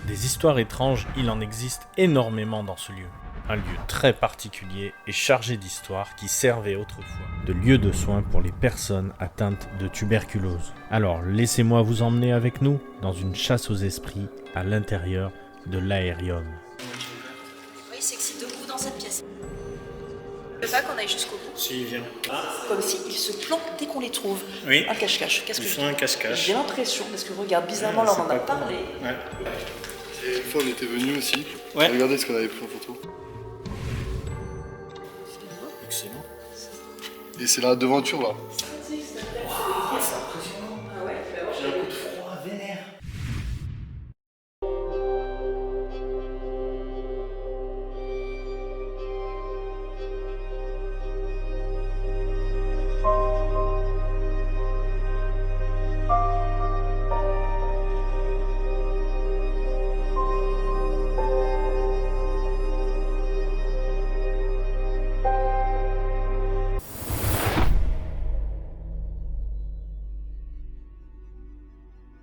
Des histoires étranges, il en existe énormément dans ce lieu. Un lieu très particulier et chargé d'histoires qui servait autrefois de lieu de soins pour les personnes atteintes de tuberculose. Alors laissez-moi vous emmener avec nous dans une chasse aux esprits à l'intérieur de l'aérium. Oui, c'est que si debout dans cette pièce. Je veux pas qu'on aille jusqu'au bout. Si, il vient. Ah. Comme si ils se planquent dès qu'on les trouve. Oui. Un cache-cache. Qu'est-ce que Ils je font un dis cache-cache. J'ai l'impression, parce que regarde, bizarrement, Ouais, là c'est on en a pas parlé. Ouais. Et une fois on était venus aussi. Ouais. Regardez ce qu'on avait pris en photo. Excellent. Et c'est la devanture là. C'est impressionnant. Ah ouais, bah J'ai un coup de froid vénère.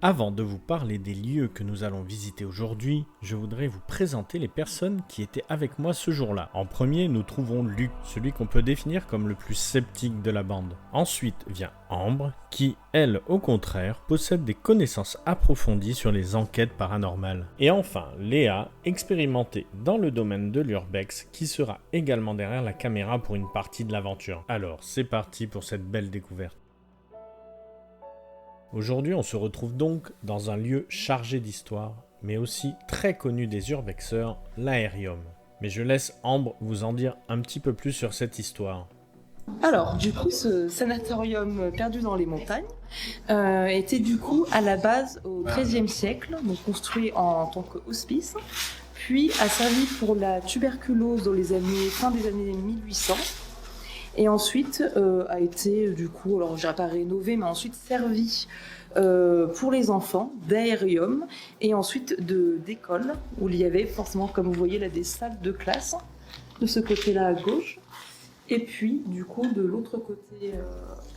Avant de vous parler des lieux que nous allons visiter aujourd'hui, je voudrais vous présenter les personnes qui étaient avec moi ce jour-là. En premier, nous trouvons Luc, celui qu'on peut définir comme le plus sceptique de la bande. Ensuite vient Ambre, qui, elle, au contraire, possède des connaissances approfondies sur les enquêtes paranormales. Et enfin, Léa, expérimentée dans le domaine de l'urbex, qui sera également derrière la caméra pour une partie de l'aventure. Alors, c'est parti pour cette belle découverte. Aujourd'hui, on se retrouve donc dans un lieu chargé d'histoire, mais aussi très connu des urbexeurs, l'aérium. Mais je laisse Ambre vous en dire un petit peu plus sur cette histoire. Alors, du coup, ce sanatorium perdu dans les montagnes était du coup à la base au XIIIe siècle, donc construit en tant qu'hospice, puis a servi pour la tuberculose dans les années fin des années 1800. Et ensuite a été, du coup, alors je dirais pas rénové, mais ensuite servi pour les enfants d'aérium et ensuite d'école, où il y avait forcément, comme vous voyez là, des salles de classe, de ce côté-là à gauche. Et puis, du coup, de l'autre côté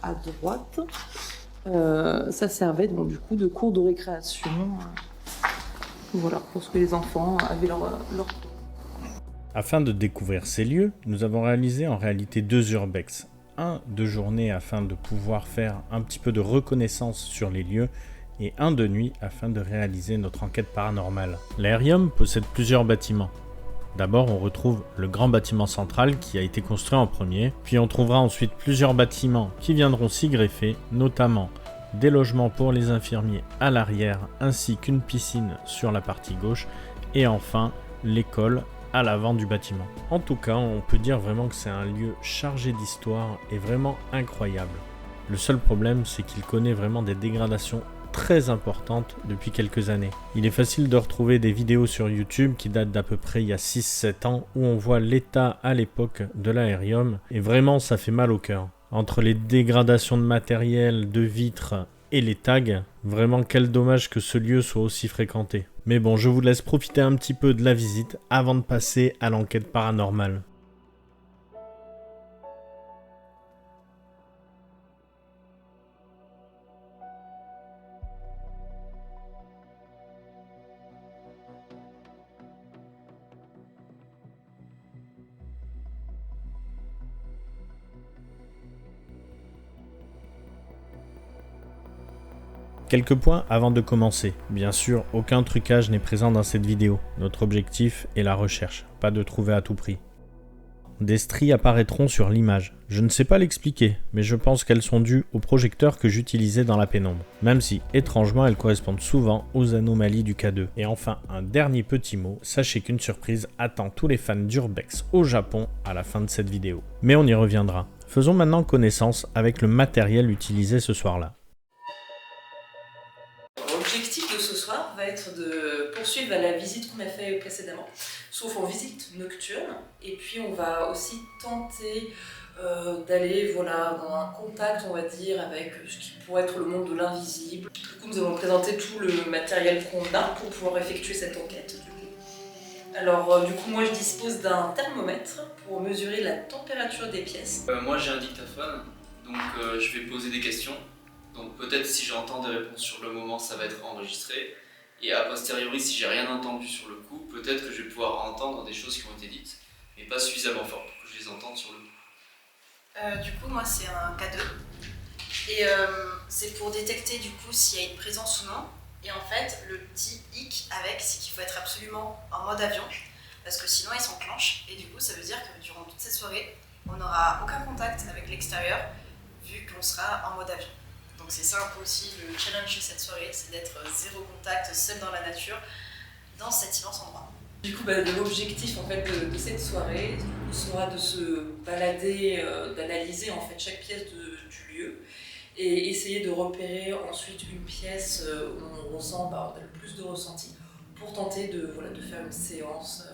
à droite, ça servait donc, du coup, de cours de récréation. Voilà, pour que les enfants avaient leur cours. Afin de découvrir ces lieux, nous avons réalisé en réalité 2 urbex. Un de journée afin de pouvoir faire un petit peu de reconnaissance sur les lieux et un de nuit afin de réaliser notre enquête paranormale. L'aérium possède plusieurs bâtiments. D'abord, on retrouve le grand bâtiment central qui a été construit en premier, puis on trouvera ensuite plusieurs bâtiments qui viendront s'y greffer, notamment des logements pour les infirmiers à l'arrière ainsi qu'une piscine sur la partie gauche et enfin l'école à l'avant du bâtiment. En tout cas, on peut dire vraiment que c'est un lieu chargé d'histoire et vraiment incroyable. Le seul problème, c'est qu'il connaît vraiment des dégradations très importantes depuis quelques années. Il est facile de retrouver des vidéos sur YouTube qui datent d'à peu près il y a 6-7 ans où on voit l'état à l'époque de l'aérium et vraiment ça fait mal au cœur. Entre les dégradations de matériel, de vitres et les tags, vraiment quel dommage que ce lieu soit aussi fréquenté. Mais bon, je vous laisse profiter un petit peu de la visite avant de passer à l'enquête paranormale. Quelques points avant de commencer. Bien sûr, aucun trucage n'est présent dans cette vidéo. Notre objectif est la recherche, pas de trouver à tout prix. Des stries apparaîtront sur l'image. Je ne sais pas l'expliquer, mais je pense qu'elles sont dues au projecteur que j'utilisais dans la pénombre. Même si, étrangement, elles correspondent souvent aux anomalies du K2. Et enfin, un dernier petit mot, sachez qu'une surprise attend tous les fans d'Urbex au Japon à la fin de cette vidéo. Mais on y reviendra. Faisons maintenant connaissance avec le matériel utilisé ce soir-là. L'objectif de ce soir va être de poursuivre la visite qu'on a fait précédemment, sauf en visite nocturne. Et puis on va aussi tenter d'aller dans un contact, on va dire, avec ce qui pourrait être le monde de l'invisible. Du coup, nous allons présenter tout le matériel qu'on a pour pouvoir effectuer cette enquête. Alors, du coup, moi je dispose d'un thermomètre pour mesurer la température des pièces. Moi j'ai un dictaphone, donc je vais poser des questions. Donc peut-être si j'entends des réponses sur le moment, ça va être enregistré. Et a posteriori, si j'ai rien entendu sur le coup, peut-être que je vais pouvoir entendre des choses qui ont été dites, mais pas suffisamment fort pour que je les entende sur le coup. Du coup, moi, c'est un K2. Et c'est pour détecter du coup s'il y a une présence ou non. Et en fait, le petit hic avec, c'est qu'il faut être absolument en mode avion, parce que sinon il s'enclenche. Et du coup, ça veut dire que durant toute cette soirée, on n'aura aucun contact avec l'extérieur, vu qu'on sera en mode avion. Donc c'est ça un peu aussi le challenge de cette soirée, c'est d'être zéro contact, seul dans la nature, dans cet immense endroit. Du coup, l'objectif en fait de cette soirée sera de se balader, d'analyser en fait chaque pièce du lieu et essayer de repérer ensuite une pièce où on ressent on a le plus de ressenti pour tenter de faire une séance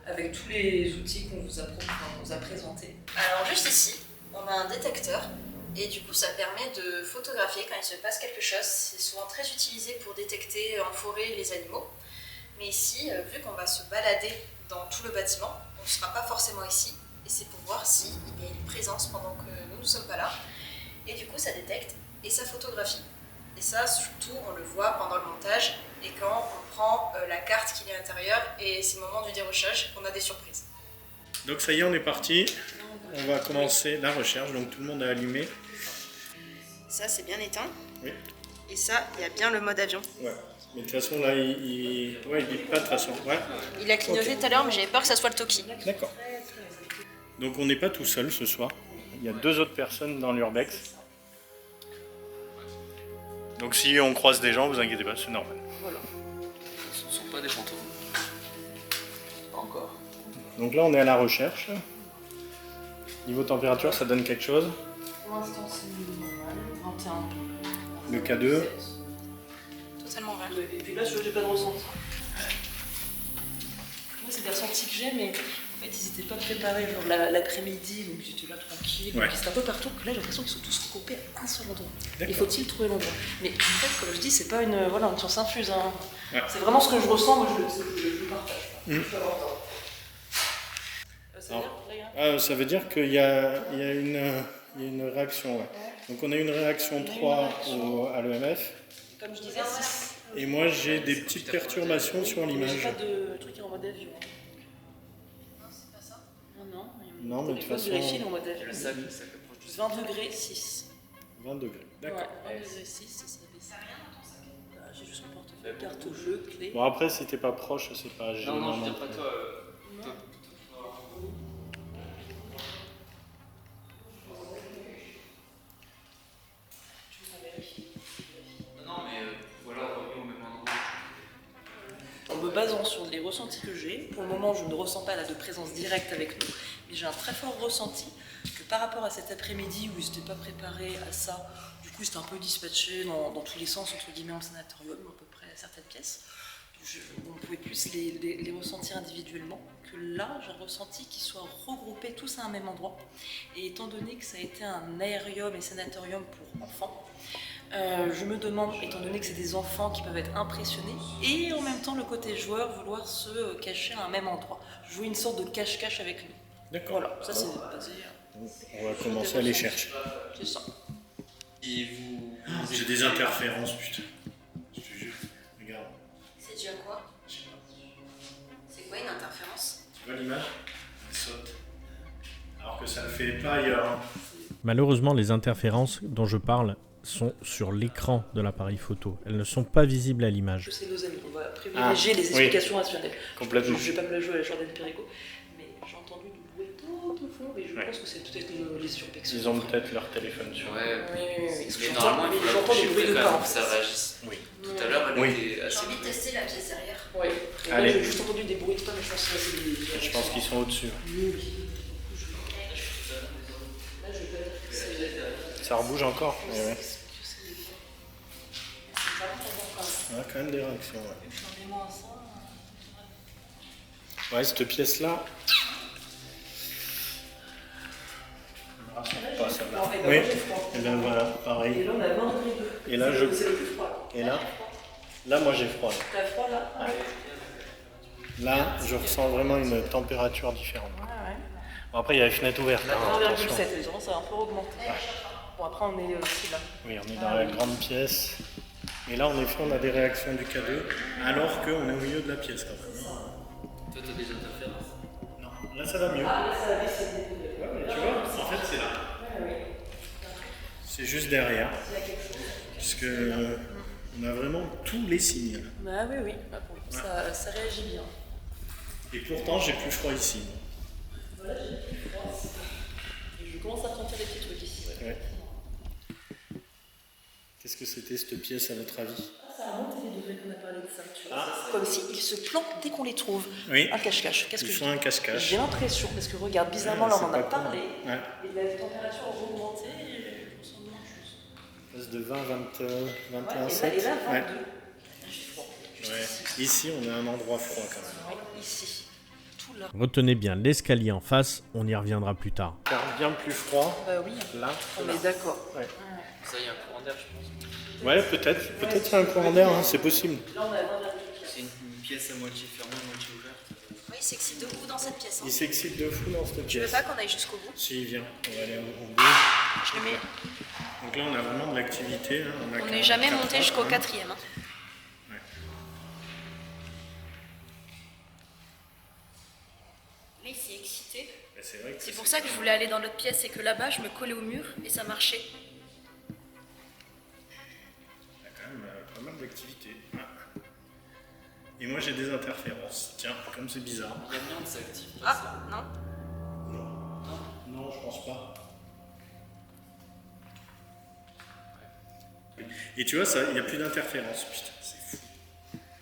avec tous les outils qu'on vous a présentés. Alors juste ici, on a un détecteur et du coup ça permet de photographier quand il se passe quelque chose. C'est souvent très utilisé pour détecter en forêt les animaux. Mais ici, vu qu'on va se balader dans tout le bâtiment, on ne sera pas forcément ici. Et c'est pour voir s'il y a une présence pendant que nous ne sommes pas là. Et du coup, ça détecte et ça photographie. Et ça, surtout, on le voit pendant le montage et quand on prend la carte qui est à l'intérieur. Et c'est le moment du dérochage qu'on a des surprises. Donc ça y est, on est parti. On va commencer la recherche. Donc tout le monde a allumé. Ça, c'est bien éteint. Oui. Et ça, il y a bien le mode avion. Ouais. Mais de toute façon, là, il bip pas de toute façon. Ouais. Il a clignoté tout à l'heure, mais j'avais peur que ça soit le Toki. D'accord. Donc on n'est pas tout seul ce soir. Il y a 2 autres personnes dans l'urbex. Donc si on croise des gens, vous inquiétez pas, c'est normal. Voilà. Ce ne sont pas des fantômes. Pas encore. Donc là, on est à la recherche. Niveau température, ça donne quelque chose. Pour l'instant, c'est normal, 21. Le K2. Totalement vert. Et puis là, je n'ai pas de ressenti. Moi, c'est des ressentis que j'ai, mais en fait, ils n'étaient pas préparés. Genre l'après-midi, donc ils étaient là tranquilles. Ouais. Et puis c'est un peu partout que là, j'ai l'impression qu'ils sont tous regroupés à un seul endroit. D'accord. Il faut-il trouver l'endroit. Mais en fait, comme je dis, c'est pas une science infuse. Hein. Ouais. C'est vraiment ce que je ressens, moi je le partage. Mmh. Ça veut dire, les gars Ça veut dire qu'il y a une réaction. Ouais. Donc on a une réaction 3 à l'EMF. Comme je disais, 6. Et moi, j'ai des petites perturbations sur J'ai l'image. pas de truc en mode avion. Non, c'est pas ça. Non. Non, mais de toute façon, Vérifier en mode avion. Le sac approche du 20 degrés 6. 20 degrés. D'accord. Ouais, 20 degrés 6, ça fait rien dans ton sac. J'ai juste mon portefeuille, carte bleue, clé. Bon, après, si t'es pas proche, c'est pas Non, gênant. non, je veux non dire pas plus. toi. Non, mais voilà, on au même endroit. En me basant sur les ressentis que j'ai, pour le moment je ne ressens pas de présence directe avec nous, mais j'ai un très fort ressenti que par rapport à cet après-midi où ils n'étaient pas préparés à ça, du coup c'était un peu dispatché dans tous les sens, entre guillemets, en sanatorium, à peu près à certaines pièces. On pouvait plus les ressentir individuellement, que là j'ai ressenti qu'ils soient regroupés tous à un même endroit. Et étant donné que ça a été un aérium et sanatorium pour enfants, je me demande, étant donné que c'est des enfants qui peuvent être impressionnés, et en même temps le côté joueur vouloir se cacher à un même endroit, jouer une sorte de cache-cache avec nous. D'accord. Voilà, ça c'est basé. On va commencer à les chercher. C'est ça. Et vous. J'ai des interférences, putain. Je te jure. Regarde. C'est dû à quoi? C'est quoi une interférence? Tu vois l'image? Elle saute. Alors que ça ne fait pas ailleurs. Malheureusement, les interférences dont je parle sont sur l'écran de l'appareil photo. Elles ne sont pas visibles à l'image. C'est nos amis, on va privilégier les explications rationnelles. Complètement. Je ne vais pas me la jouer à la Jordan Perico, mais j'ai entendu du bruit tout fort, et je pense que c'est peut-être les urbex. Ils ont peut-être leur téléphone sur eux. Ouais. Oui. Mais normalement, il faut j'entends l'approcher du bruit de quand pas. même pour que ça réagisse. Oui. Tout à l'heure, elle Oui. était J'ai assez. envie de tester la pièce derrière. Oui. Allez. J'ai juste entendu des bruits de pas, mais je pense que c'est des. Je pense qu'ils sont au-dessus. Oui. Là, je vais pas dire que c'est. Ça rebouge encore. Mais ouais. C'est vraiment quand même. On a quand même des réactions. Ouais, Changement à ça. ouais, cette pièce-là. Pas ça va. Oui. Et bien voilà, Et pareil. là, on a 20 degrés 2. Et là, C'est le plus froid. Et là, moi j'ai froid. T'as froid là? Ouais. Là, je ressens vraiment une température différente. Ouais. Bon, après, il y a les fenêtres ouvertes. Hein, 1,7, attention. les gens, ça va un peu augmenter. Bon, après, on est aussi là. Oui, on est dans la grande pièce. Et là, en effet, on a des réactions du K2, alors qu'on est au milieu de la pièce quand même. Toi, t'as des interférences. Non, là ça va mieux. Ouais, mais tu vois, en fait, c'est là. C'est juste derrière. Parce que on a vraiment tous les signes. Bah oui, bah, bon, ça réagit bien. Et pourtant, j'ai plus froid ici. Voilà, j'ai plus froid. Et je commence à sentir des petits trucs ici. Ouais. Qu'est-ce que c'était cette pièce à votre avis? Ça a monté les degrés qu'on a parlé de ça, tu vois. Ah. Comme s'ils se planquent dès qu'on les trouve. Oui. Un cache-cache. Qu'est-ce Ils que font un cache-cache. J'ai l'impression, parce que regarde, bizarrement, Ouais, là on c'est en a pas con. parlé. Ouais. Et la température a augmenté et je ressens moins de choses. Passe de 20, 21, Ouais, 7. et là, 22. Ouais. J'ai froid. Juste Ouais. Ici, on a un endroit froid quand même. Ouais, ici. Tout là. Retenez bien l'escalier en face, on y reviendra plus tard. Car bien plus froid, Bah oui, là. on est d'accord. Ouais. Ça, il y a un courant d'air, je pense. Ouais, peut-être. Peut-être c'est un courant d'air, hein, c'est possible. Là on a 20. C'est une pièce à moitié fermée, à moitié ouverte. Oui, il s'excite de ouf dans cette pièce. Il s'excite de fou dans cette Tu veux pièce. pas qu'on aille jusqu'au bout? Si, viens, on va aller au bout. Je le mets. Donc là, on a vraiment de l'activité. Hein. On n'est jamais monté jusqu'au 4e. Ouais. Là, il s'est excité. Mais c'est vrai que C'est pour ça que je voulais aller dans l'autre pièce et que là-bas, je me collais au mur et ça marchait. Il y a quand même pas mal d'activité. Ouais. Et moi, j'ai des interférences. Tiens, comme c'est bizarre. L'amiante s'active pas, Ah, ça. non. Non, je pense pas. Et tu vois, il n'y a plus d'interférences. Putain, c'est fou.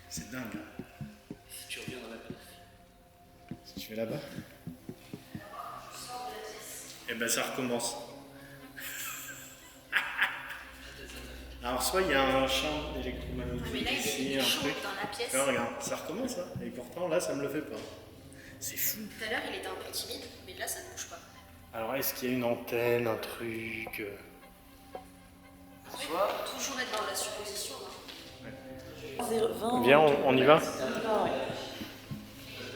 C'est dingue. Si tu reviens dans la pièce. Si tu es là-bas. Et ben ça recommence. Alors soit il y a un champ Mais électromagnétique là, ici, il est un chaud truc. dans la pièce. Ah, regarde, ça recommence hein. Et pourtant là ça me le fait pas. C'est fou. Tout à l'heure, il était un peu timide, mais là, ça ne bouge pas. Alors est-ce qu'il y a une antenne, un truc Tu vois, toujours être dans la supposition. Hein. Viens, on y va.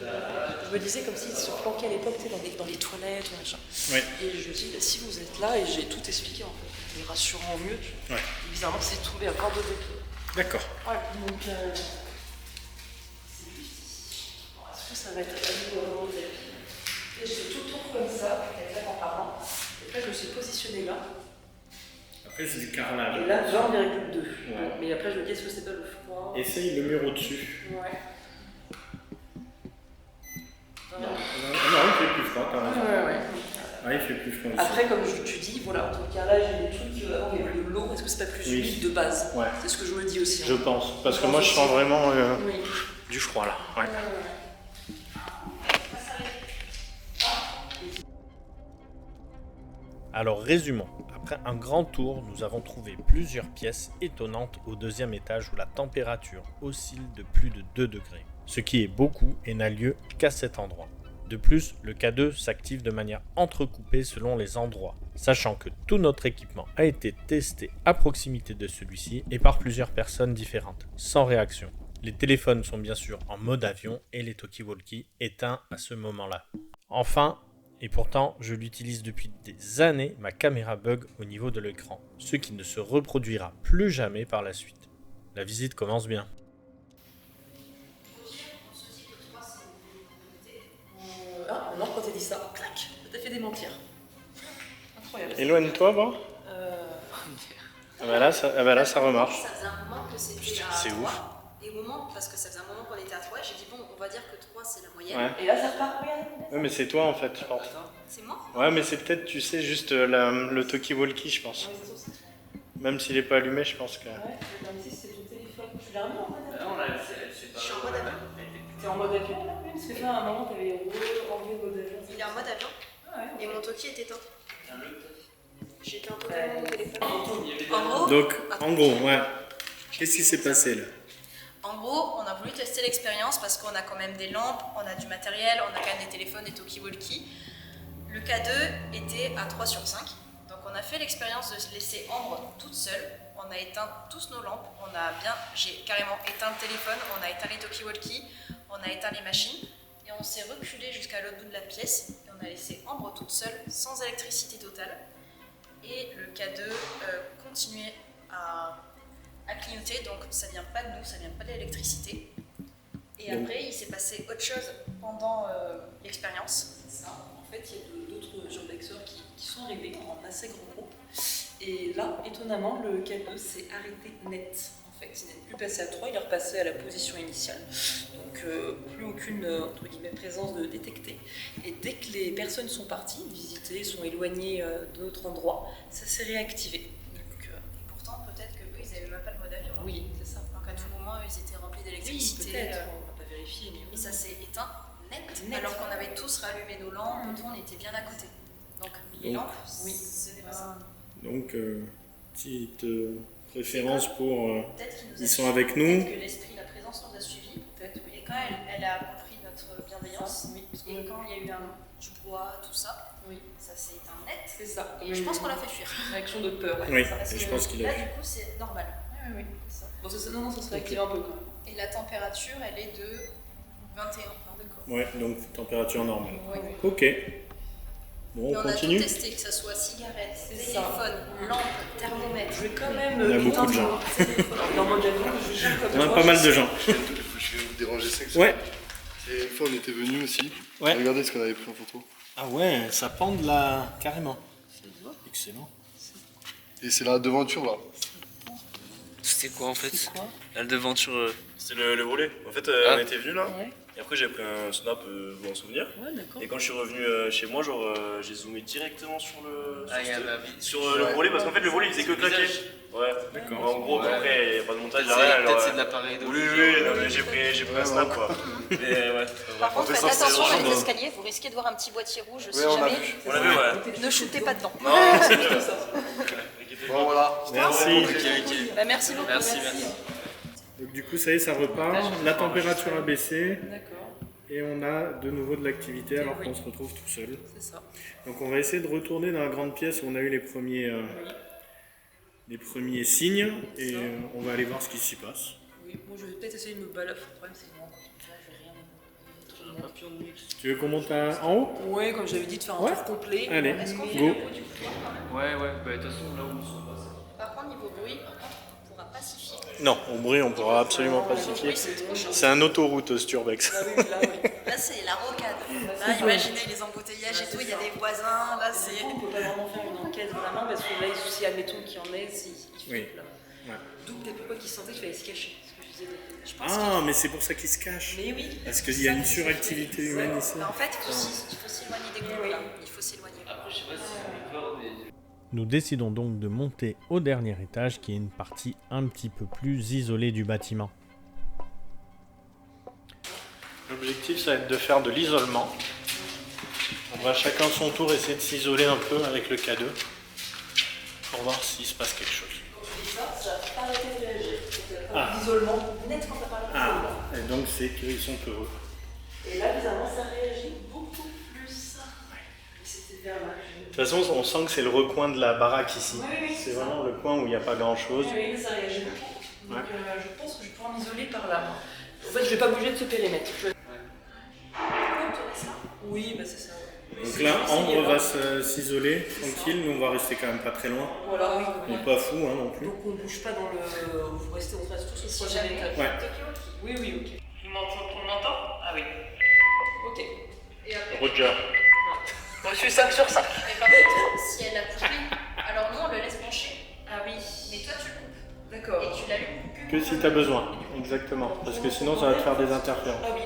Je me disais comme s'ils se planquaient à l'époque, tu sais, dans les toilettes ou machin. Ouais. Et je me dis, bah, si vous êtes là, et j'ai tout expliqué en fait. Et rassurant au mieux. Ouais. Et bizarrement, c'est tombé à corps de deux. D'accord. Ouais, donc c'est juste ici. Bon, est-ce que ça va être à nouveau de la vie? Et je fais tout le tour comme ça, peut-être en parlant. Et après, je me suis positionnée là. Après c'est du carrelage. Et là, 20,2. Ouais. Mais après, je me dis, est-ce que c'est pas le froid? Essaye le mur au-dessus. Ouais. Non, il fait plus froid quand même. Ouais. Ah, il fait plus froid ici. Après, comme tu dis, voilà, en tout cas là, j'ai des trucs avant, mais de l'eau, est-ce que c'est pas plus Oui. humide de base? Ouais. C'est ce que je me dis aussi. Je hein. pense. Parce Je que pense moi je aussi. sens vraiment Oui. du froid là. Ouais. Alors résumons. Après un grand tour, nous avons trouvé plusieurs pièces étonnantes au deuxième étage où la température oscille de plus de 2 degrés. Ce qui est beaucoup et n'a lieu qu'à cet endroit. De plus, le K2 s'active de manière entrecoupée selon les endroits, sachant que tout notre équipement a été testé à proximité de celui-ci et par plusieurs personnes différentes, sans réaction. Les téléphones sont bien sûr en mode avion et les talkie-walkie éteints à ce moment-là. Enfin, et pourtant je l'utilise depuis des années, ma caméra bug au niveau de l'écran, ce qui ne se reproduira plus jamais par la suite. La visite commence bien. Ah, non, quand t'as dit ça, clac, t'as fait démentir. Incroyable. Éloigne-toi, bon. Ah bah là, ça remarche. Ça faisait un moment que c'était à C'est 3. ouf. Et au moment, parce que ça faisait un moment qu'on était à 3, j'ai dit bon, on va dire que 3 c'est la moyenne. Ouais. Et là, ça repart, regarde. Ouais, mais c'est toi en fait, je pense. C'est moi? Ouais, mais c'est peut-être, tu sais, juste le talkie-walkie, je pense. Ouais, c'est ça. Même s'il est pas allumé, je pense que. Ouais, comme si c'était ton téléphone. Tu l'as remis en mode avion? Non, là, c'est pas. Je suis en mode avion. T'es en mode avion là? Oui, parce que là, à un moment, t'avais enlevé le mode avion. Il est en mode avion Ah ouais. et mon Toki est éteint. J'étais en totalement mon téléphone. En gros, Donc, en gros, ouais. Qu'est-ce qui s'est passé là? En gros, on a voulu tester l'expérience parce qu'on a quand même des lampes, on a du matériel, on a quand même des téléphones, des talkie-walkie. Le K2 était à 3 sur 5. Donc on a fait l'expérience de se laisser Ambre toute seule. On a éteint tous nos lampes. J'ai carrément éteint le téléphone, on a éteint les talkie-walkie, on a éteint les machines. Et on s'est reculé jusqu'à l'autre bout de la pièce. Et on a laissé Ambre toute seule, sans électricité totale. Et le K2 continuait à a clignoté, donc ça vient pas de nous, ça vient pas de l'électricité. Et après, il s'est passé autre chose pendant l'expérience. C'est ça. En fait, il y a d'autres urbexeurs qui sont arrivés en assez grand groupe. Et là, étonnamment, le K2 s'est arrêté net. En fait, il n'est plus passé à 3, il est repassé à la position initiale. Donc, plus aucune entre guillemets, présence de détectée. Et dès que les personnes sont parties, visitées, sont éloignées de notre endroit, ça s'est réactivé. Donc, Et pourtant, peut-être que eux, ils n'avaient même pas le mode avion. oui, c'est ça. Donc à tout moment, ils étaient remplis Oui, d'électricité. peut-être, on va pas vérifier, mais Et oui. ça s'est éteint net, Net. alors qu'on avait tous rallumé nos lampes, nous, on était bien à côté. Donc les Donc, lampes, oui. ce n'est pas ça. Donc, petite préférence pour... Peut-être qu'ils nous Ils a sont suivis, avec nous. peut-être que l'esprit, la présence nous a suivis. Peut-être, oui. Et quand elle a compris notre bienveillance, Oui, parce et quand il y a eu du bois, tout ça, oui, ça s'est éteint net. c'est ça. Et je pense qu'on l'a fait fuir. Réaction de peur. Oui, Parce et je que pense qu'il a là, vu. du coup, c'est normal. Oui, oui, c'est ça. Bon, non, ça se réactive un peu quand même. Et la température, elle est de 21. D'accord. Ouais, donc température normale. Oui, oui. Ok. Bon, Et on on a tout continue. testé, que ce soit cigarette, C'est téléphone, lampe, thermomètre. Je vais quand même On a beaucoup de gens. Dans mon dialogue, je joue comme On a toi, pas mal de sais. gens. Je vais vous déranger 5 secondes. Ouais. Et une fois, on était venus aussi. Ouais. Regardez ce qu'on avait pris en photo. Ah ouais, ça pend là, carrément. Excellent. Et c'est la devanture là. C'était quoi en fait C'est quoi? La devanture. C'est le volet. En fait, Ah. on était venu là, Ouais, et après j'ai pris un snap en souvenir. ouais, d'accord. Et quand je suis revenu chez moi, genre, j'ai zoomé directement sur le, Ah, il y a le Ouais. volet, parce qu'en fait, le volet il faisait que claquer. Ouais, D'accord. En gros, Ouais. après, il n'y a pas de montage Peut-être derrière. alors, c'est de l'appareil de. Oui, oui, non, mais j'ai pris un snap quoi. Mais ouais. Par contre, On fait faites ça, attention c'est dans les vraiment- escaliers, vous risquez de voir un petit boîtier rouge si Ouais, on a jamais. vu. On l'a vu, ouais. Ne shootez pas dedans. Non, c'est mieux. Bon, voilà. Merci. Bah, merci beaucoup. Merci. Donc du coup, ça y est, ça repart. La température a baissé D'accord, et on a de nouveau de l'activité alors qu'on se retrouve tout seul. c'est ça. Donc on va essayer de retourner dans la grande pièce où on a eu les premiers signes et on va aller voir ce qui s'y passe. Oui, moi je vais peut-être essayer de me balader. Le problème, c'est que moi, quand je vais rien. Trop de nuit. Tu veux qu'on monte en haut? Ouais, comme j'avais dit, de faire un Ouais. tour complet. Allez, Est-ce qu'on fait go. le bruit du couloir quand même Ouais, bah de toute façon, là où on se passe. Par contre, niveau bruit, par contre, on pourra pacifier. Non, au bruit, on pourra absolument pas Le pacifier. bruit, c'est trop chaud. C'est un autoroute Sturbex. Ah oui, là, oui. Là, c'est la rocade. Là, imaginez les embouteillages et tout, il y a des voisins. Là, c'est. Du coup, on peut pas vraiment faire une enquête vraiment parce que là, si admettons qu'il y en ait, il Oui. flippe là. Ouais. D'où peut-être pourquoi qu'il sentait qu'il fallait se cacher. Ce que je disais. Je pense Ah, mais c'est pour ça qu'ils se cachent. Mais oui. Parce qu'il y a une suractivité humaine ici. En fait, il faut s'éloigner des groupes. Là. Il faut s'éloigner. Après, je sais pas si on a peur des. Nous décidons donc de monter au dernier étage qui est une partie un petit peu plus isolée du bâtiment. L'objectif, ça va être de faire de l'isolement. On va chacun son tour essayer de s'isoler un peu avec le K2 pour voir s'il se passe quelque chose. Ça n'a pas arrêté de réagir. Ah. L'isolement, net quand t'as parlé d'isolement. Ah, et donc c'est qu'ils sont heureux. Et là, bizarrement, ça réagit beaucoup plus. Et c'était vers là. De toute façon, on sent que c'est le recoin de la baraque ici. Oui, oui, C'est vraiment le coin où il n'y a pas grand-chose. Oui, ça réagit beaucoup. Donc Ouais. je pense que je vais pouvoir m'isoler par là. En fait, je vais pas bouger de ce périmètre. Oui, bah c'est ça. Ouais. Donc là, Ambre va s'isoler tranquille. Nous, on va rester quand même pas très loin. Voilà, oui. On n'est pas fou hein, non plus. Donc on bouge pas dans le. Vous restez, on reste tous au Si troisième jamais. étage. Ouais. Oui, oui, ok. On m'entend? Ah oui. Ok. Et après, Roger. Bon, je suis 5 sur 5. mais par contre, si elle a coupé, alors nous, on le laisse brancher. Ah oui. Mais toi, tu le coupes. D'accord. Et tu l'allumes Que si tu as besoin. Exactement. Parce que sinon, ça va te faire des interférences. Ah oui.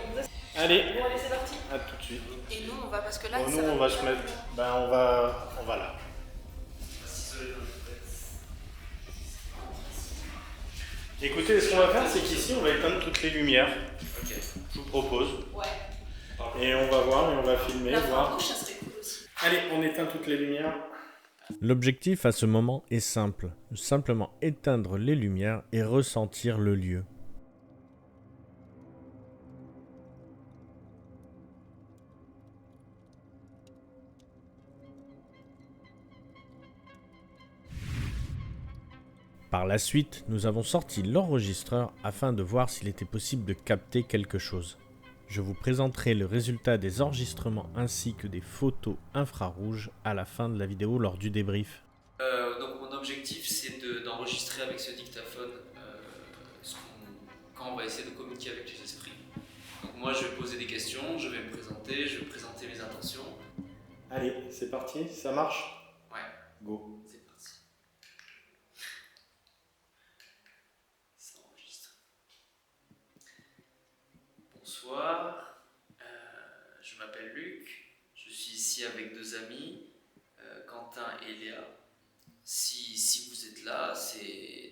Allez, Bon, allez, c'est parti. à tout de suite. Et nous, on va, parce que là, Bon, nous, ça on va se mettre. Ben, on va là. Écoutez, ce qu'on va faire, c'est qu'ici, on va éteindre toutes les lumières. Ok. Je vous propose. Ouais. Et on va voir et on va filmer, La voir. lampe rouge, ça serait cool aussi. Allez, on éteint toutes les lumières. L'objectif à ce moment est simple. Simplement éteindre les lumières et ressentir le lieu. Par la suite, nous avons sorti l'enregistreur afin de voir s'il était possible de capter quelque chose. Je vous présenterai le résultat des enregistrements ainsi que des photos infrarouges à la fin de la vidéo lors du débrief. Donc mon objectif c'est d'enregistrer avec ce dictaphone Après, on va essayer de communiquer avec les esprits. Donc moi, je vais poser des questions, je vais me présenter, je vais présenter mes intentions. Allez, c'est parti, ça marche? Ouais, Go. c'est parti. Ça enregistre. Bonsoir, je m'appelle Luc, je suis ici avec 2 amis, Quentin et Léa. Si vous êtes là,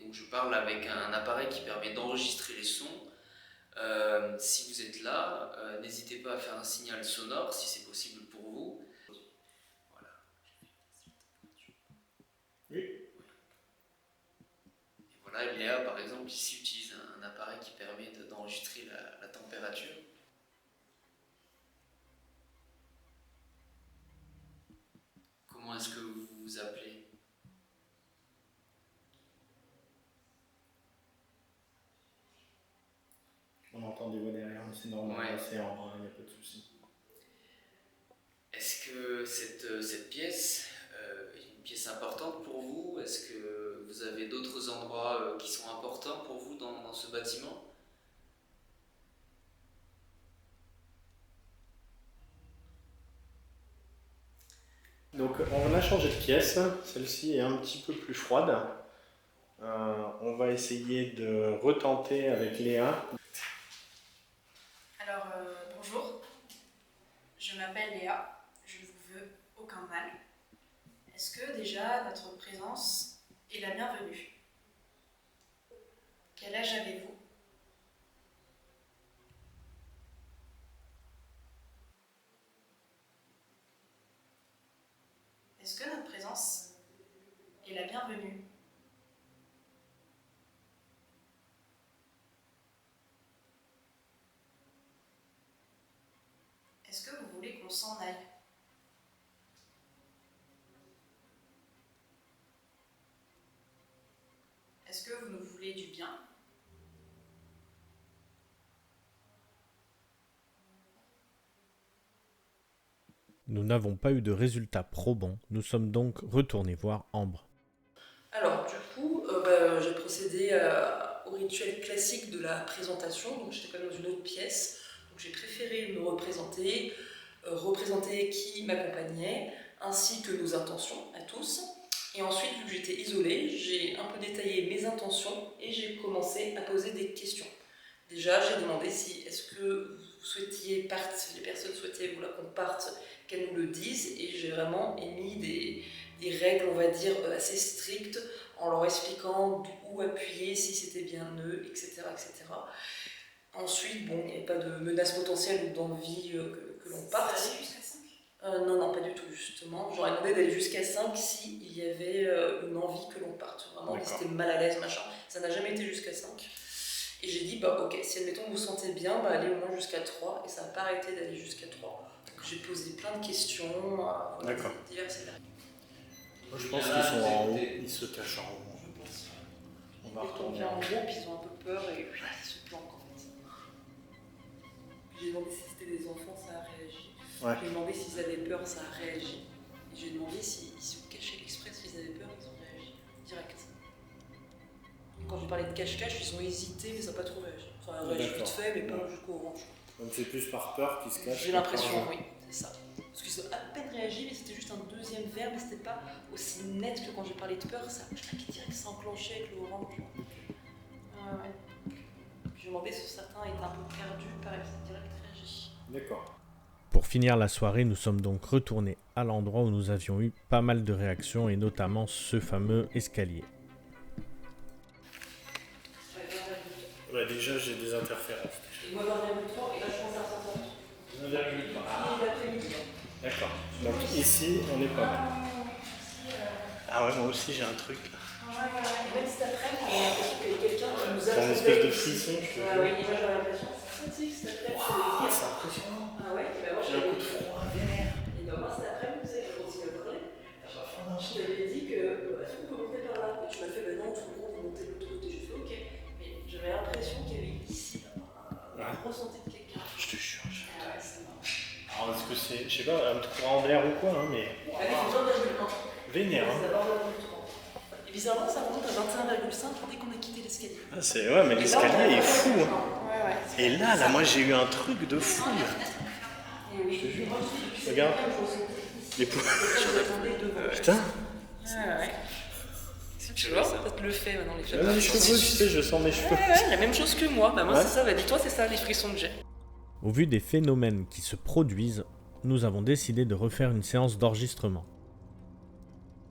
donc je parle avec un appareil qui permet d'enregistrer les sons. Si vous êtes là, n'hésitez pas à faire un signal sonore si c'est possible pour vous. Voilà. Oui. Et voilà, Léa par exemple ici utilise un appareil qui permet d'enregistrer la température. Comment est-ce que vous vous appelez ? On entend des voix derrière, mais c'est normal, Ouais. c'est en vrai, il n'y a pas de souci. Est-ce que cette pièce est une pièce importante pour vous? Est-ce que vous avez d'autres endroits qui sont importants pour vous dans ce bâtiment? Donc on a changé de pièce, celle-ci est un petit peu plus froide. On va essayer de retenter avec Léa. Alors, bonjour, je m'appelle Léa, je ne vous veux aucun mal. Est-ce que déjà notre présence est la bienvenue? Quel âge avez-vous? Est-ce que notre présence est la bienvenue? Est-ce que vous voulez qu'on s'en aille? Est-ce que vous nous voulez du bien? Nous n'avons pas eu de résultat probant, nous sommes donc retournés voir Ambre. Alors, du coup, j'ai procédé au rituel classique de la présentation. Donc, j'étais quand même dans une autre pièce. Donc, j'ai préféré me représenter, représenter qui m'accompagnait, ainsi que nos intentions à tous. Et ensuite, vu que j'étais isolée, j'ai un peu détaillé mes intentions et j'ai commencé à poser des questions. Déjà, j'ai demandé si est-ce que vous souhaitiez partir, les personnes souhaitaient voilà, qu'on parte, qu'elles nous le disent, et j'ai vraiment émis des règles, on va dire, assez strictes, en leur expliquant où appuyer, si c'était bien eux, etc., etc. Ensuite, bon, il n'y avait pas de menace potentielle ou d'envie que l'on parte. Ça allait jusqu'à 5? Non, pas du tout, justement. J'aurais demandé d'aller jusqu'à 5 s'il y avait une envie que l'on parte. Vraiment, ils étaient mal à l'aise, machin. Ça n'a jamais été jusqu'à 5. Et j'ai dit, ok, si admettons vous vous sentez bien, allez au moins jusqu'à 3. Et ça n'a pas arrêté d'aller jusqu'à 3. J'ai posé plein de questions, D'accord. diverses et variées. Moi, je pense qu'ils sont en haut, ils se cachent en haut. Je pense. On va Ils tombent retourner bien en en haut. gros, puis ils ont un peu peur et puis ils se planquent en fait. J'ai demandé si c'était des enfants, ça a réagi. Ouais. J'ai demandé s'ils avaient peur, ça a réagi. Et j'ai demandé s'ils se cachaient l'express, s'ils avaient peur, ils ont réagi. Direct. Quand j'ai parlé de cache-cache, ils ont hésité, mais ça n'a pas trop réagi. Ça a réagi vite fait, mais pas jusqu'au orange. Donc c'est plus par peur qu'ils se cachent. J'ai l'impression, oui, c'est ça. Parce qu'ils ont à peine réagi, mais c'était juste un deuxième verbe, mais c'était pas aussi net que quand j'ai parlé de peur, ça, je l'avais direct s'enclenchait avec l'orange. Ouais. Puis je me demandais si certains étaient un peu perdus, pareil, ça a direct réagi. D'accord. Pour finir la soirée, nous sommes donc retournés à l'endroit où nous avions eu pas mal de réactions, et notamment ce fameux escalier. Ouais, déjà j'ai des interférences. Et moi, 20,3, et là, je pense à 50. 1,3. Et l'après-midi. D'accord. Donc ici, on est pas mal. Ah ouais, moi aussi j'ai un truc. Et même cet après-midi, on a l'impression qu'il y avait quelqu'un qui nous a C'est un espèce de frisson, je te jure. Oui, et moi, j'avais l'impression que c'est ça, cet après-midi, C'est impressionnant. Ah ouais, et ben moi, J'ai un coup de froid vénère. Et ben moi, cet après-midi, vous savez, je continue à parler. J'ai faim d'un Je t'avais dit que est-ce qu'on peut monter par là? Et tu m'as fait, non, tout le monde vous montez de l'autre côté. J'ai fait, ok. Mais j'avais l'impression qu'il y avait ici un ressenti de quelqu'un. Je te jure. Ah ouais, c'est marrant. Alors est-ce que c'est, je sais pas, un courant d'air ou quoi, hein, mais Allez, faut bien 1,1. vénère. C'est Hein. d'abord 1,3. Et Et bizarrement, ça remonte à 21,5 dès qu'on a quitté l'escalier. Ah, ouais, mais l'escalier est fou. Hein. Ouais, ouais. Et là, moi j'ai eu un truc de fou. Regarde. Les Putain. Ouais. Tu vois, ça te le fait maintenant les Les cheveux, tu sais, je sens mes cheveux. Ouais, la même chose que moi. Bah moi Ouais. c'est ça, dis-toi c'est ça les frissons que j'ai. Au vu des phénomènes qui se produisent, nous avons décidé de refaire une séance d'enregistrement.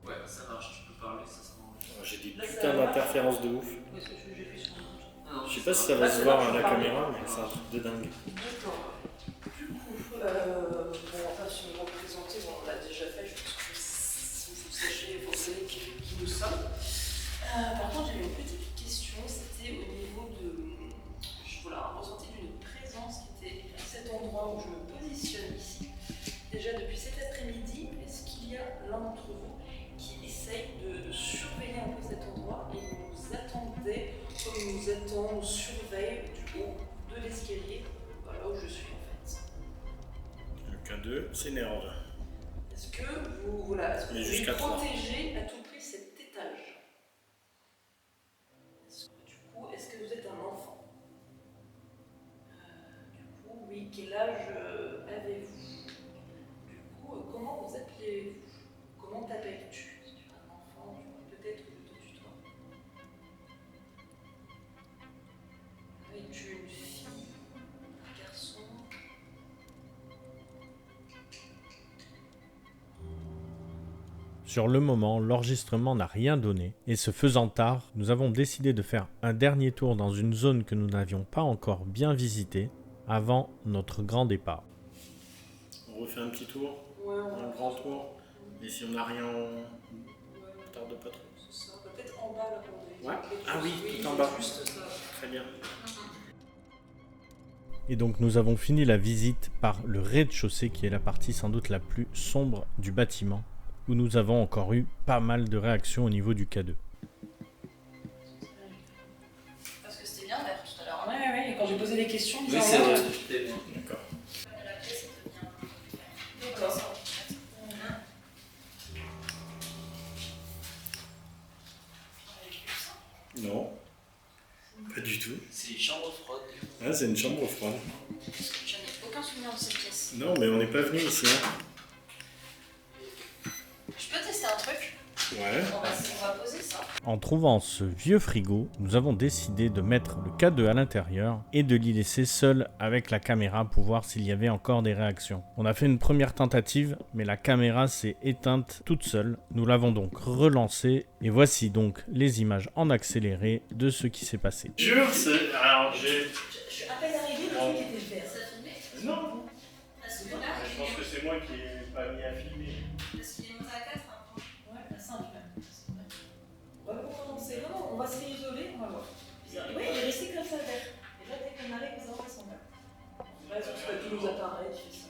Ouais, ça marche, tu peux parler, ça s'arrange. J'ai des putains d'interférences de ouf. Non, Je sais pas si ça va se voir à la caméra, mais c'est un truc de dingue. D'accord. Du coup, bon, on va se représenter, bon, on l'a déjà fait, je pense que si vous sachez, vous savez qui nous sommes. Par contre, j'avais une petite question, c'était au niveau de, voilà, un ressenti d'une présence qui était à cet endroit où je me positionne ici. Déjà depuis cet après-midi, est-ce qu'il y a l'un d'entre vous qui essaye de surveiller un peu cet endroit et nous attendait comme il nous attend, nous surveille du haut de l'escalier, voilà où je suis en fait. Le K2 s'énerve. Est-ce que vous, voilà, est-ce que Mais vous jusqu'à voulez trois. protéger à tout prix cet étage? Du coup, est-ce que vous êtes un enfant? Du coup, oui, quel âge avez-vous? Du coup, comment vous appelez-vous? Comment t'appelles-tu? Si tu es un enfant, peut-être que je te tutoie. Es-tu une fille? Un garçon? Sur le moment, l'enregistrement n'a rien donné, et ce faisant tard, nous avons décidé de faire un dernier tour dans une zone que nous n'avions pas encore bien visitée, avant notre grand départ. On refait un petit tour, Ouais, un grand tour. Et si on n'a rien, on tarde pas trop. c'est ça. Peut-être en bas là pour Ouais. Ah oui, tout en bas. Juste ça. Très bien. Et donc nous avons fini la visite par le rez-de-chaussée qui est la partie sans doute la plus sombre du bâtiment, où nous avons encore eu pas mal de réactions au niveau du K2. Parce que c'était bien vert tout à l'heure. Ouais, ouais, et quand j'ai posé les questions, Oui, c'est vrai, c'était bien. D'accord. La clé, c'était bien. D'accord. Non, pas du tout. C'est une chambre froide. Ah, c'est une chambre froide. Je n'ai aucun souvenir de cette pièce. Non, mais on n'est pas venu ici. Hein. Je peux tester un truc? Ouais. On va poser ça. En trouvant ce vieux frigo, nous avons décidé de mettre le K2 à l'intérieur et de l'y laisser seul avec la caméra pour voir s'il y avait encore des réactions. On a fait une première tentative, mais la caméra s'est éteinte toute seule. Nous l'avons donc relancée et voici donc les images en accéléré de ce qui s'est passé. Jure, c'est. Alors, j'ai. Je suis à peine arrivée, le truc était vert. Ça filmait? Non, Parce que là, je pense que c'est moi qui n'ai pas mis à filmer. parce qu'il est monté à 4, hein. Ouais, à 5 même. On va commencer. Non, on va se réisoler, on va voir. Oui, il est resté comme ça vert. Et là, dès qu'on arrive, ça va s'en va. Là, tu fais tous nos appareils, tu fais ça.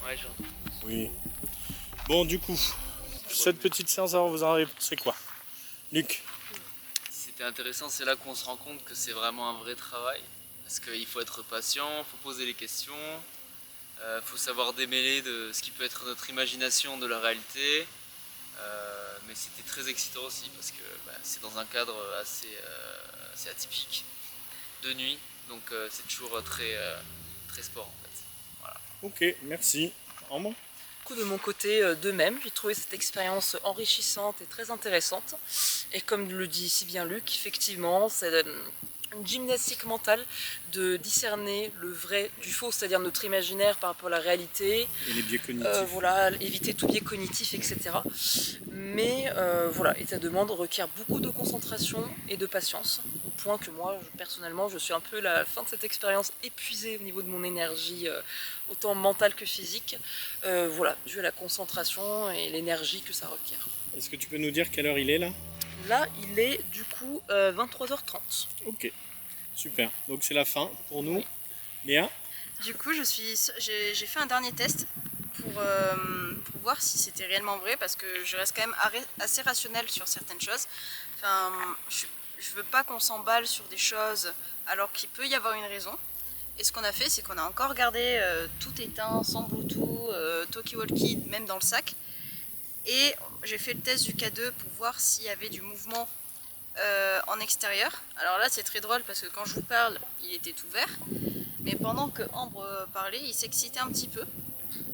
Ouais, genre. Oui. Bon, du coup, cette petite séance, alors vous en avez pensé quoi? Luc? C'était intéressant, c'est là qu'on se rend compte que c'est vraiment un vrai travail. Parce qu'il faut être patient, il faut poser les questions, faut savoir démêler de ce qui peut être notre imagination de la réalité. Mais c'était très excitant aussi parce que c'est dans un cadre assez atypique de nuit. Donc c'est toujours très sport en fait. Voilà. Ok, merci. En bon. De mon côté, de même, j'ai trouvé cette expérience enrichissante et très intéressante. Et comme le dit si bien Luc, effectivement, une gymnastique mentale de discerner le vrai du faux, c'est-à-dire notre imaginaire par rapport à la réalité. Et les biais cognitifs. Voilà, éviter tout biais cognitif, etc. Mais voilà, et ta demande requiert beaucoup de concentration et de patience, au point que moi, personnellement, je suis un peu à la fin de cette expérience épuisée au niveau de mon énergie, autant mentale que physique. Voilà, dû à la concentration et l'énergie que ça requiert. Est-ce que tu peux nous dire quelle heure il est là? Là, il est du coup 23h30. Ok, super. Donc c'est la fin pour nous. Léa? Du coup, j'ai fait un dernier test pour voir si c'était réellement vrai, parce que je reste quand même assez rationnelle sur certaines choses. Enfin, je veux pas qu'on s'emballe sur des choses alors qu'il peut y avoir une raison. Et ce qu'on a fait, c'est qu'on a encore gardé tout éteint, sans Bluetooth, talkie-walkie, même dans le sac. Et j'ai fait le test du K2 pour voir s'il y avait du mouvement en extérieur. Alors là, c'est très drôle parce que quand je vous parle, il était ouvert. Mais pendant que Ambre parlait, il s'excitait un petit peu.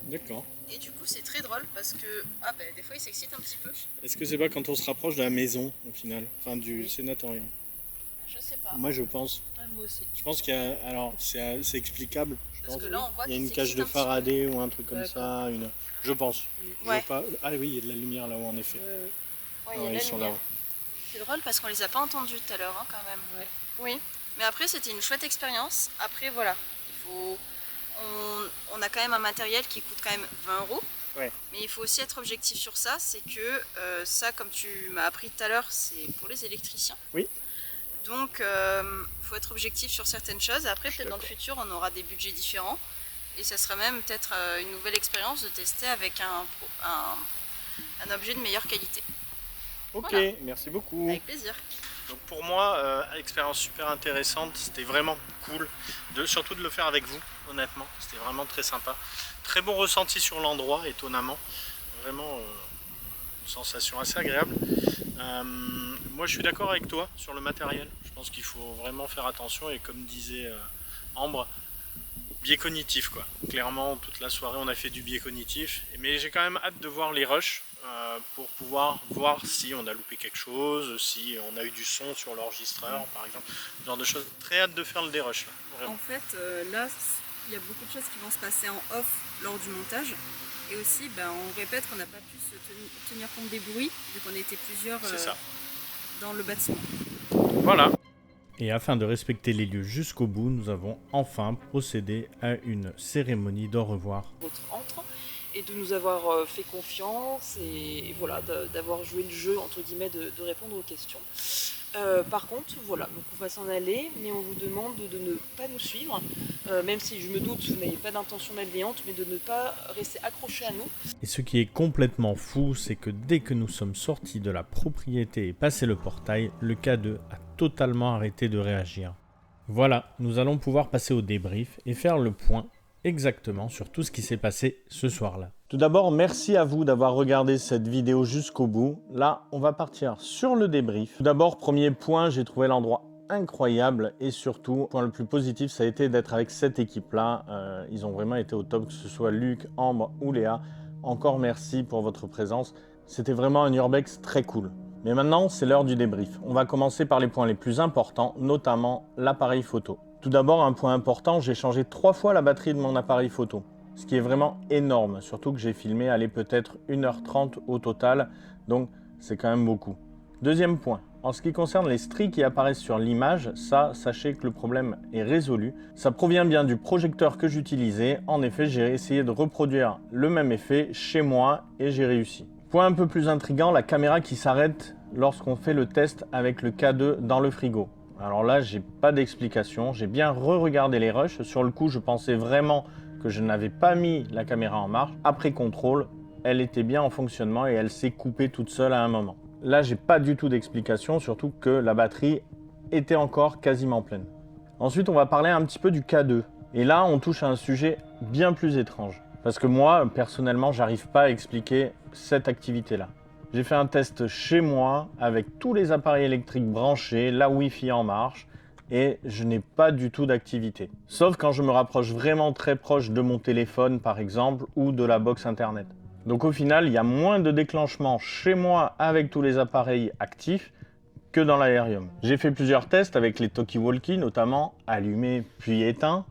D'accord. Et du coup, c'est très drôle parce que des fois, il s'excite un petit peu. Est-ce que c'est pas quand on se rapproche de la maison au final? Enfin du sénatorium? Je sais pas. Moi je pense. Ouais, moi aussi. Je pense qu'il y a. Alors c'est explicable. Je Parce pense. que là, on voit Il y a qu'il une cage s'excite de un petit Faraday ou un truc comme D'accord. ça. Je pense. Je Ouais. veux pas... Ah oui, il y a de la lumière là-haut en effet. peu. Ouais, Ah il y a ouais, de la ils sont lumière. là-haut. C'est drôle parce qu'on les a pas entendus tout à l'heure, hein, quand même. Ouais. Oui. Mais après, c'était une chouette expérience. Après, voilà. On a quand même un matériel qui coûte quand même 20 €. Ouais. Mais il faut aussi être objectif sur ça. C'est que ça, comme tu m'as appris tout à l'heure, c'est pour les électriciens. Oui. Donc, il faut être objectif sur certaines choses. Après, peut-être dans le futur, on aura des budgets différents. Et ça sera même peut-être une nouvelle expérience de tester avec un objet de meilleure qualité. Ok, Voilà. merci beaucoup. Avec plaisir. Donc pour moi, expérience super intéressante, c'était vraiment cool, surtout de le faire avec vous, honnêtement, c'était vraiment très sympa. Très bon ressenti sur l'endroit, étonnamment, vraiment une sensation assez agréable. Moi je suis d'accord avec toi sur le matériel, je pense qu'il faut vraiment faire attention et comme disait Ambre, biais cognitif quoi. Clairement toute la soirée on a fait du biais cognitif, mais j'ai quand même hâte de voir les rushs. Pour pouvoir voir si on a loupé quelque chose, si on a eu du son sur l'enregistreur par exemple, ce genre de choses. Très hâte de faire le dérush là, vraiment. En fait, là, il y a beaucoup de choses qui vont se passer en off lors du montage. Et aussi, on répète qu'on n'a pas pu tenir compte des bruits, vu qu'on était plusieurs C'est ça. dans le bâtiment. Voilà. Et afin de respecter les lieux jusqu'au bout, nous avons enfin procédé à une cérémonie d'au revoir. Votre entre et de nous avoir fait confiance et voilà, d'avoir joué le jeu entre guillemets de répondre aux questions. Par contre, voilà, donc on va s'en aller, mais on vous demande de ne pas nous suivre, même si je me doute vous n'avez pas d'intention malveillante, mais de ne pas rester accroché à nous. Et ce qui est complètement fou, c'est que dès que nous sommes sortis de la propriété et passé le portail, le K2 a totalement arrêté de réagir. Voilà, nous allons pouvoir passer au débrief et faire le point exactement sur tout ce qui s'est passé ce soir-là. Tout d'abord, merci à vous d'avoir regardé cette vidéo jusqu'au bout. Là, on va partir sur le débrief. Tout d'abord, premier point, j'ai trouvé l'endroit incroyable et surtout, le point le plus positif, ça a été d'être avec cette équipe-là. Ils ont vraiment été au top, que ce soit Luc, Ambre ou Léa. Encore merci pour votre présence. C'était vraiment un urbex très cool. Mais maintenant, c'est l'heure du débrief. On va commencer par les points les plus importants, notamment l'appareil photo. Tout d'abord, un point important, j'ai changé 3 fois la batterie de mon appareil photo. Ce qui est vraiment énorme, surtout que j'ai filmé, allez, peut-être 1h30 au total, donc c'est quand même beaucoup. Deuxième point, en ce qui concerne les stries qui apparaissent sur l'image, ça, sachez que le problème est résolu. Ça provient bien du projecteur que j'utilisais, en effet j'ai essayé de reproduire le même effet chez moi et j'ai réussi. Point un peu plus intriguant, la caméra qui s'arrête lorsqu'on fait le test avec le K2 dans le frigo. Alors là, j'ai pas d'explication, j'ai bien re-regardé les rushs, sur le coup je pensais vraiment que je n'avais pas mis la caméra en marche. Après contrôle, elle était bien en fonctionnement et elle s'est coupée toute seule à un moment. Là, j'ai pas du tout d'explication, surtout que la batterie était encore quasiment pleine. Ensuite, on va parler un petit peu du K2. Et là, on touche à un sujet bien plus étrange. Parce que moi, personnellement, j'arrive pas à expliquer cette activité-là. J'ai fait un test chez moi avec tous les appareils électriques branchés, la Wi-Fi en marche, et je n'ai pas du tout d'activité. Sauf quand je me rapproche vraiment très proche de mon téléphone, par exemple, ou de la box internet. Donc au final, il y a moins de déclenchement chez moi avec tous les appareils actifs que dans l'aérium. J'ai fait plusieurs tests avec les talkie-walkie, notamment allumé puis éteint,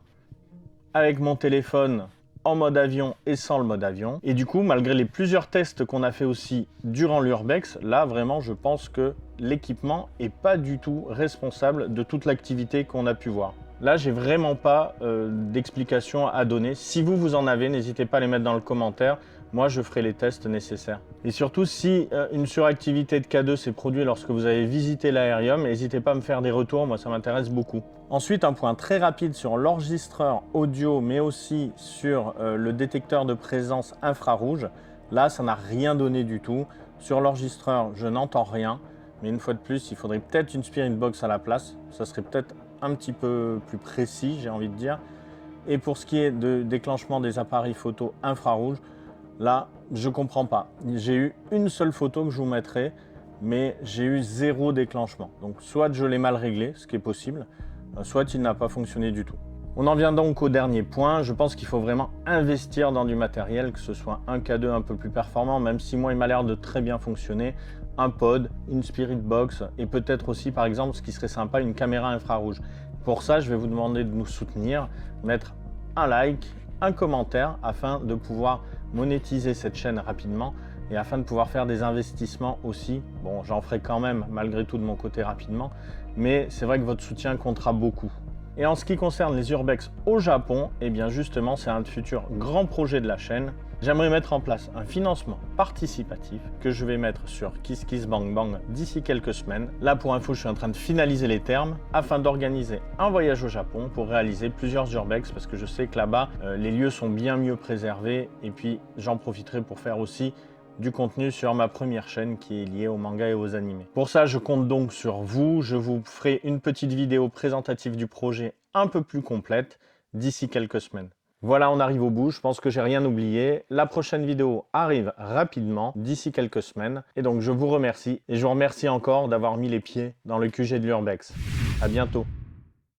avec mon téléphone en mode avion et sans le mode avion. Et du coup, malgré les plusieurs tests qu'on a fait aussi durant l'Urbex, là vraiment je pense que l'équipement est pas du tout responsable de toute l'activité qu'on a pu voir. Là, j'ai vraiment pas d'explication à donner. Si vous en avez, n'hésitez pas à les mettre dans le commentaire. Moi, je ferai les tests nécessaires. Et surtout, si une suractivité de K2 s'est produite lorsque vous avez visité l'aérium, n'hésitez pas à me faire des retours, moi ça m'intéresse beaucoup. Ensuite, un point très rapide sur l'enregistreur audio, mais aussi sur le détecteur de présence infrarouge. Là, ça n'a rien donné du tout. Sur l'enregistreur, je n'entends rien. Mais une fois de plus, il faudrait peut-être une Spirit Box à la place. Ça serait peut-être un petit peu plus précis, j'ai envie de dire. Et pour ce qui est de déclenchement des appareils photo infrarouge, là, je comprends pas. J'ai eu une seule photo que je vous mettrai, mais j'ai eu 0 déclenchement. Donc soit je l'ai mal réglé, ce qui est possible, soit il n'a pas fonctionné du tout. On en vient donc au dernier point. Je pense qu'il faut vraiment investir dans du matériel, que ce soit un K2 un peu plus performant, même si moi il m'a l'air de très bien fonctionner, un pod, une Spirit Box et peut-être aussi par exemple, ce qui serait sympa, une caméra infrarouge. Pour ça, je vais vous demander de nous soutenir, mettre un like, un commentaire afin de pouvoir monétiser cette chaîne rapidement et afin de pouvoir faire des investissements aussi. Bon, j'en ferai quand même malgré tout de mon côté rapidement, mais c'est vrai que votre soutien comptera beaucoup. Et en ce qui concerne les Urbex au Japon, eh bien justement, c'est un futur grand projet de la chaîne. J'aimerais mettre en place un financement participatif que je vais mettre sur KissKissBankBank d'ici quelques semaines. Là, pour info, je suis en train de finaliser les termes afin d'organiser un voyage au Japon pour réaliser plusieurs Urbex parce que je sais que là-bas, les lieux sont bien mieux préservés et puis j'en profiterai pour faire aussi du contenu sur ma première chaîne qui est liée aux mangas et aux animés. Pour ça, je compte donc sur vous. Je vous ferai une petite vidéo présentative du projet un peu plus complète d'ici quelques semaines. Voilà, on arrive au bout. Je pense que j'ai rien oublié. La prochaine vidéo arrive rapidement, d'ici quelques semaines. Et donc, je vous remercie. Et je vous remercie encore d'avoir mis les pieds dans le QG de l'Urbex. À bientôt.